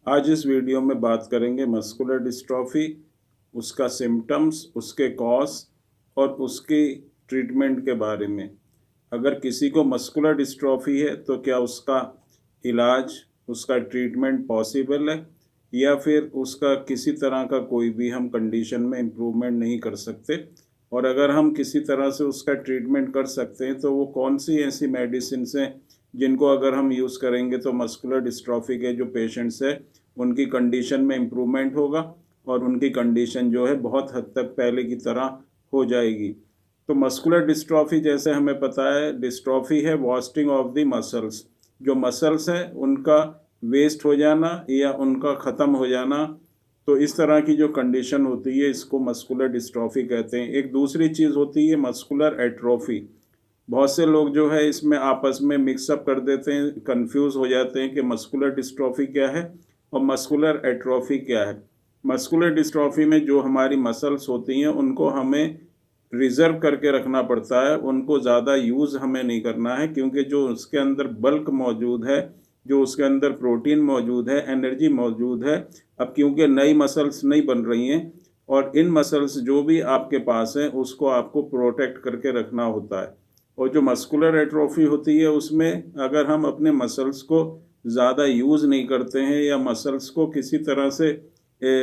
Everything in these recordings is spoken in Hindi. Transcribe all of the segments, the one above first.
आज इस वीडियो में बात करेंगे मस्कुलर डिस्ट्रॉफी, उसका सिम्पटम्स, उसके कॉज और उसकी ट्रीटमेंट के बारे में। अगर किसी को मस्कुलर डिस्ट्रॉफी है तो क्या उसका इलाज, उसका ट्रीटमेंट पॉसिबल है या फिर उसका किसी तरह का कोई भी हम कंडीशन में इम्प्रूवमेंट नहीं कर सकते। और अगर हम किसी तरह से उसका ट्रीटमेंट कर सकते हैं तो वो कौन सी ऐसी मेडिसिन हैं जिनको अगर हम यूज़ करेंगे तो मस्कुलर डिस्ट्रॉफी के जो पेशेंट्स हैं उनकी कंडीशन में इम्प्रूवमेंट होगा और उनकी कंडीशन जो है बहुत हद तक पहले की तरह हो जाएगी। तो मस्कुलर डिस्ट्रॉफी जैसे हमें पता है, डिस्ट्रॉफी है वास्टिंग ऑफ द मसल्स। जो मसल्स हैं उनका वेस्ट हो जाना या उनका ख़त्म हो जाना, तो इस तरह की जो कंडीशन होती है इसको मस्कुलर डिस्ट्रॉफी कहते हैं। एक दूसरी चीज़ होती है मस्कुलर एट्रोफी। बहुत से लोग जो है इसमें आपस में मिक्सअप कर देते हैं, कंफ्यूज हो जाते हैं कि मस्कुलर डिस्ट्रॉफी क्या है और मस्कुलर एट्रोफी क्या है। मस्कुलर डिस्ट्रॉफी में जो हमारी मसल्स होती हैं उनको हमें रिजर्व करके रखना पड़ता है, उनको ज़्यादा यूज़ हमें नहीं करना है, क्योंकि जो उसके अंदर बल्क मौजूद है, जो उसके अंदर प्रोटीन मौजूद है, एनर्जी मौजूद है। अब क्योंकि नई मसल्स नहीं बन रही हैं और इन मसल्स जो भी आपके पास हैं उसको आपको प्रोटेक्ट करके रखना होता है। और जो मस्कुलर एट्रोफी होती है उसमें अगर हम अपने मसल्स को ज़्यादा यूज़ नहीं करते हैं या मसल्स को किसी तरह से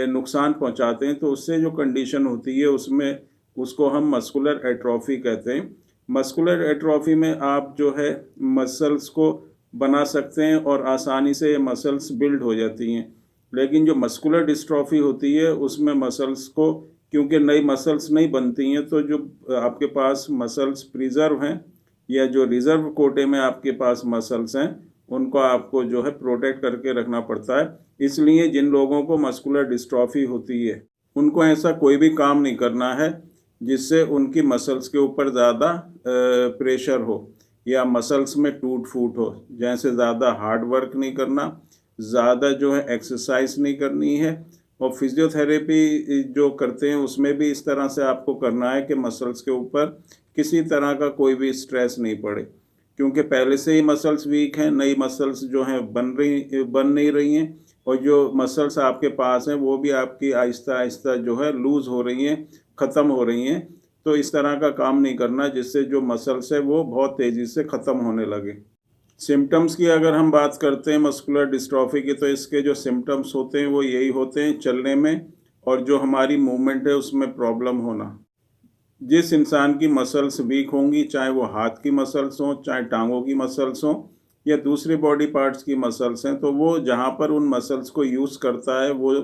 नुकसान पहुंचाते हैं तो उससे जो कंडीशन होती है उसमें उसको हम मस्कुलर एट्रोफी कहते हैं। मस्कुलर एट्रोफी में आप जो है मसल्स को बना सकते हैं और आसानी से मसल्स बिल्ड हो जाती हैं। लेकिन जो मस्कुलर डिस्ट्रॉफी होती है उसमें मसल्स को, क्योंकि नई मसल्स नहीं बनती हैं, तो जो आपके पास मसल्स प्रिजर्व हैं या जो रिजर्व कोटे में आपके पास मसल्स हैं उनको आपको जो है प्रोटेक्ट करके रखना पड़ता है। इसलिए जिन लोगों को मस्कुलर डिस्ट्रॉफी होती है उनको ऐसा कोई भी काम नहीं करना है जिससे उनकी मसल्स के ऊपर ज़्यादा प्रेशर हो या मसल्स में टूट फूट हो। जैसे ज़्यादा हार्ड वर्क नहीं करना, ज़्यादा जो है एक्सरसाइज नहीं करनी है। और फिजियोथेरेपी जो करते हैं उसमें भी इस तरह से आपको करना है कि मसल्स के ऊपर किसी तरह का कोई भी स्ट्रेस नहीं पड़े, क्योंकि पहले से ही मसल्स वीक हैं, नई मसल्स जो हैं बन नहीं रही हैं और जो मसल्स आपके पास हैं वो भी आपकी आहिस्ता आहिस्ता जो है लूज़ हो रही हैं, ख़त्म हो रही हैं। तो इस तरह का काम नहीं करना जिससे जो मसल्स है वो बहुत तेज़ी से ख़त्म होने लगे। सिम्पटम्स की अगर हम बात करते हैं मस्कुलर डिस्ट्रॉफी की, तो इसके जो सिम्पटम्स होते हैं वो यही होते हैं, चलने में और जो हमारी मूवमेंट है उसमें प्रॉब्लम होना। जिस इंसान की मसल्स वीक होंगी, चाहे वो हाथ की मसल्स हों, चाहे टांगों की मसल्स हों या दूसरे बॉडी पार्ट्स की मसल्स हैं, तो वो जहाँ पर उन मसल्स को यूज़ करता है वो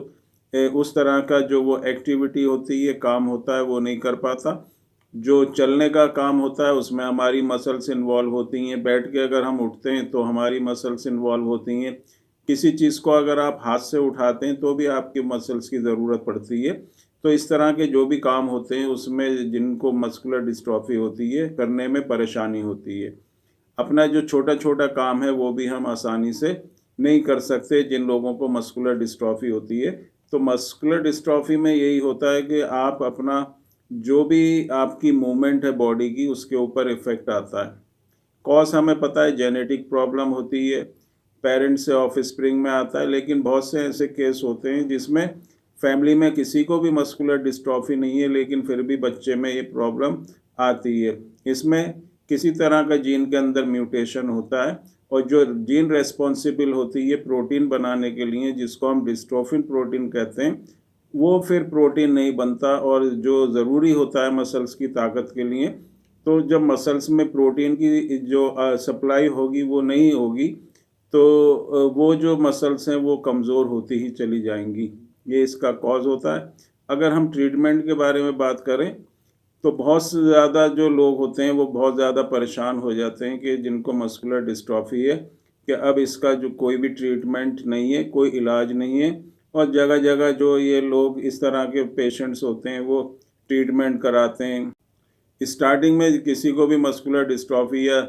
उस तरह का जो वो एक्टिविटी होती है, काम होता है, वो नहीं कर पाता। जो चलने का काम होता है उसमें हमारी मसल्स इन्वॉल्व होती हैं। बैठ के अगर हम उठते हैं तो हमारी मसल्स इन्वॉल्व होती हैं। किसी चीज़ को अगर आप हाथ से उठाते हैं तो भी आपकी मसल्स की ज़रूरत पड़ती है। तो इस तरह के जो भी काम होते हैं उसमें जिनको मस्कुलर डिस्ट्रॉफी होती है करने में परेशानी होती है। अपना जो छोटा-छोटा काम है वो भी हम आसानी से नहीं कर सकते जिन लोगों को मस्कुलर डिस्ट्रॉफी होती है। तो मस्कुलर डिस्ट्रॉफी में यही होता है कि आप अपना जो भी आपकी मूवमेंट है बॉडी की उसके ऊपर इफ़ेक्ट आता है। कॉज़ हमें पता है, जेनेटिक प्रॉब्लम होती है, पेरेंट्स से ऑफ़स्प्रिंग में आता है, लेकिन बहुत से ऐसे केस होते हैं जिसमें फैमिली में किसी को भी मस्कुलर डिस्ट्रॉफी नहीं है लेकिन फिर भी बच्चे में ये प्रॉब्लम आती है। इसमें किसी तरह का जीन के अंदर म्यूटेशन होता है और जो जीन रिस्पॉन्सिबल होती है प्रोटीन बनाने के लिए, जिसको हम डिस्ट्रोफिन प्रोटीन कहते हैं, वो फिर प्रोटीन नहीं बनता और जो ज़रूरी होता है मसल्स की ताकत के लिए, तो जब मसल्स में प्रोटीन की जो सप्लाई होगी वो नहीं होगी तो वो जो मसल्स हैं वो कमज़ोर होती ही चली जाएंगी। ये इसका कॉज़ होता है। अगर हम ट्रीटमेंट के बारे में बात करें तो बहुत से ज़्यादा जो लोग होते हैं वो बहुत ज़्यादा परेशान हो जाते हैं कि जिनको मस्कुलर डिस्ट्रॉफी है कि अब इसका जो कोई भी ट्रीटमेंट नहीं है, कोई इलाज नहीं है। और जगह-जगह जो ये लोग इस तरह के पेशेंट्स होते हैं वो ट्रीटमेंट कराते हैं। स्टार्टिंग में किसी को भी मस्कुलर डिस्ट्रॉफी या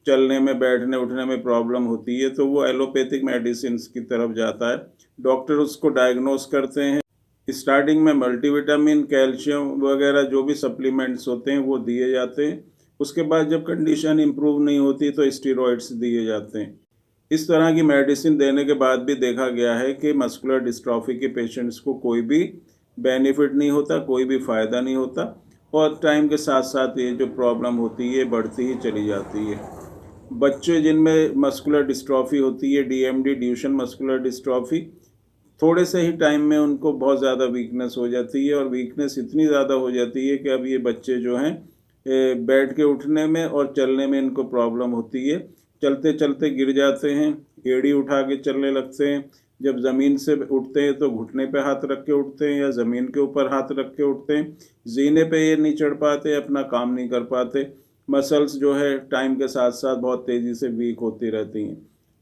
चलने में, बैठने उठने में प्रॉब्लम होती है तो वो एलोपैथिक मेडिसिन्स की तरफ जाता है। डॉक्टर उसको डायग्नोस करते हैं। स्टार्टिंग में मल्टीविटामिन, कैल्शियम वगैरह जो भी सप्लीमेंट्स होते हैं वो दिए जाते हैं। उसके बाद जब कंडीशन इम्प्रूव नहीं होती तो स्टेरॉइड्स दिए जाते हैं। इस तरह की मेडिसिन देने के बाद भी देखा गया है कि मस्कुलर डिस्ट्रॉफी के पेशेंट्स को कोई भी बेनिफिट नहीं होता, कोई भी फ़ायदा नहीं होता और टाइम के साथ साथ ये जो प्रॉब्लम होती है बढ़ती ही चली जाती है। बच्चे जिनमें मस्कुलर डिस्ट्रॉफी होती है, डीएमडी ड्यूशन मस्कुलर डिस्ट्रॉफी, थोड़े से ही टाइम में उनको बहुत ज़्यादा वीकनेस हो जाती है और वीकनेस इतनी ज़्यादा हो जाती है कि अब ये बच्चे जो हैं बैठ के उठने में और चलने में इनको प्रॉब्लम होती है। चलते चलते गिर जाते हैं, एड़ी उठा के चलने लगते हैं। जब ज़मीन से उठते हैं तो घुटने पे हाथ रख के उठते हैं या ज़मीन के ऊपर हाथ रख के उठते हैं। जीने पे ये नहीं चढ़ पाते, अपना काम नहीं कर पाते। मसल्स जो है टाइम के साथ साथ बहुत तेज़ी से वीक होती रहती हैं।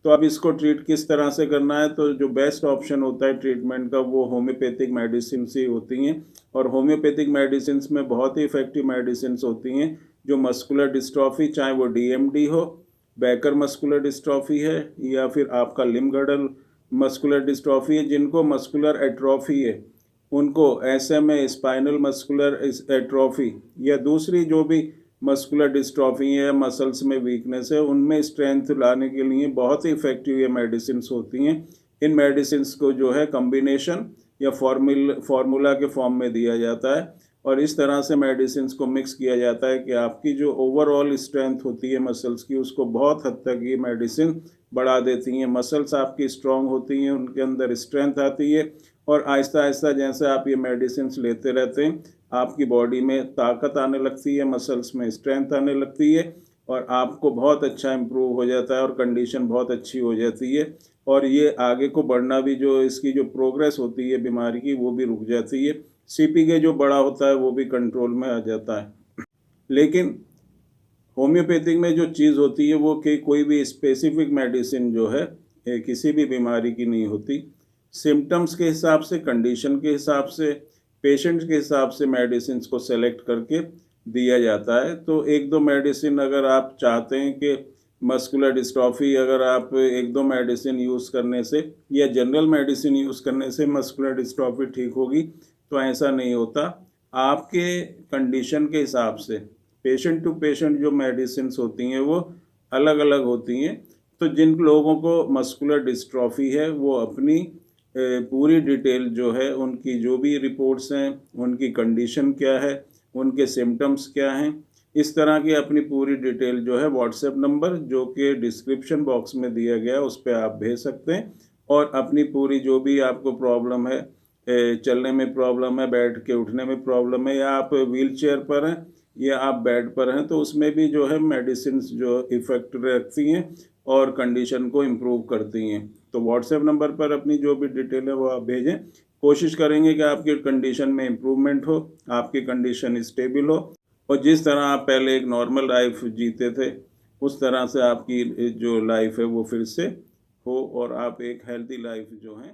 तो अब इसको ट्रीट किस तरह से करना है, तो जो बेस्ट ऑप्शन होता है ट्रीटमेंट का वो होम्योपैथिक मेडिसिन ही होती हैं और होम्योपैथिक मेडिसिन में बहुत ही इफ़ेक्टिव मेडिसिन होती हैं जो मस्कुलर डिस्ट्रॉफी, चाहे वो डीएमडी हो, बैकर मस्कुलर डिस्ट्रॉफी है या फिर आपका लिम्ब-गर्डल मस्कुलर डिस्ट्रॉफी है, जिनको मस्कुलर एट्रोफी है उनको एसएमए स्पाइनल मस्कुलर एट्रोफी या दूसरी जो भी मस्कुलर डिस्ट्रॉफी है, मसल्स में वीकनेस है, उनमें स्ट्रेंथ लाने के लिए बहुत ही इफ़ेक्टिव ये मेडिसिन होती हैं। इन मेडिसिन को जो है कम्बिनेशन या फार्मूला के फॉर्म में दिया जाता है और इस तरह से मेडिसिन को मिक्स किया जाता है कि आपकी जो ओवरऑल स्ट्रेंथ होती है मसल्स की, उसको बहुत हद तक ये मेडिसिन बढ़ा देती हैं। मसल्स आपकी स्ट्रांग होती हैं, उनके अंदर स्ट्रेंथ आती है और आहिस्ता आहिस्ता जैसे आप ये मेडिसिन लेते रहते हैं आपकी बॉडी में ताकत आने लगती है, मसल्स में स्ट्रेंथ आने लगती है और आपको बहुत अच्छा इम्प्रूव हो जाता है और कंडीशन बहुत अच्छी हो जाती है और ये आगे को बढ़ना भी, जो इसकी जो प्रोग्रेस होती है बीमारी की, वो भी रुक जाती है। सीपीके जो बड़ा होता है वो भी कंट्रोल में आ जाता है। लेकिन होम्योपैथिक में जो चीज़ होती है वो कि कोई भी स्पेसिफिक मेडिसिन जो है किसी भी बीमारी की नहीं होती। सिम्टम्स के हिसाब से, कंडीशन के हिसाब से, पेशेंट के हिसाब से मेडिसिन को सेलेक्ट करके दिया जाता है। तो एक दो मेडिसिन अगर आप चाहते हैं कि मस्कुलर डिस्ट्रॉफी, अगर आप एक दो मेडिसिन यूज़ करने से या जनरल मेडिसिन यूज़ करने से मस्कुलर डिस्ट्रॉफी ठीक होगी, तो ऐसा नहीं होता। आपके कंडीशन के हिसाब से पेशेंट टू पेशेंट जो मेडिसिन होती हैं वो अलग अलग होती हैं। तो जिन लोगों को मस्कुलर डिस्ट्रॉफी है वो अपनी पूरी डिटेल जो है, उनकी जो भी रिपोर्ट्स हैं, उनकी कंडीशन क्या है, उनके सिम्टम्स क्या हैं, इस तरह की अपनी पूरी डिटेल जो है व्हाट्सएप नंबर जो कि डिस्क्रिप्शन बॉक्स में दिया गया है उस पर आप भेज सकते हैं और अपनी पूरी जो भी आपको प्रॉब्लम है, चलने में प्रॉब्लम है, बैठ के उठने में प्रॉब्लम है, या आप व्हील चेयर पर हैं या आप बेड पर हैं, तो उसमें भी जो है मेडिसिन जो इफ़ेक्ट रखती हैं और कंडीशन को इम्प्रूव करती हैं। तो व्हाट्सएप नंबर पर अपनी जो भी डिटेल है वो आप भेजें। कोशिश करेंगे कि आपकी कंडीशन में इम्प्रूवमेंट हो, आपकी कंडीशन स्टेबल हो और जिस तरह आप पहले एक नॉर्मल लाइफ जीते थे उस तरह से आपकी जो लाइफ है वो फिर से हो और आप एक हेल्दी लाइफ जो है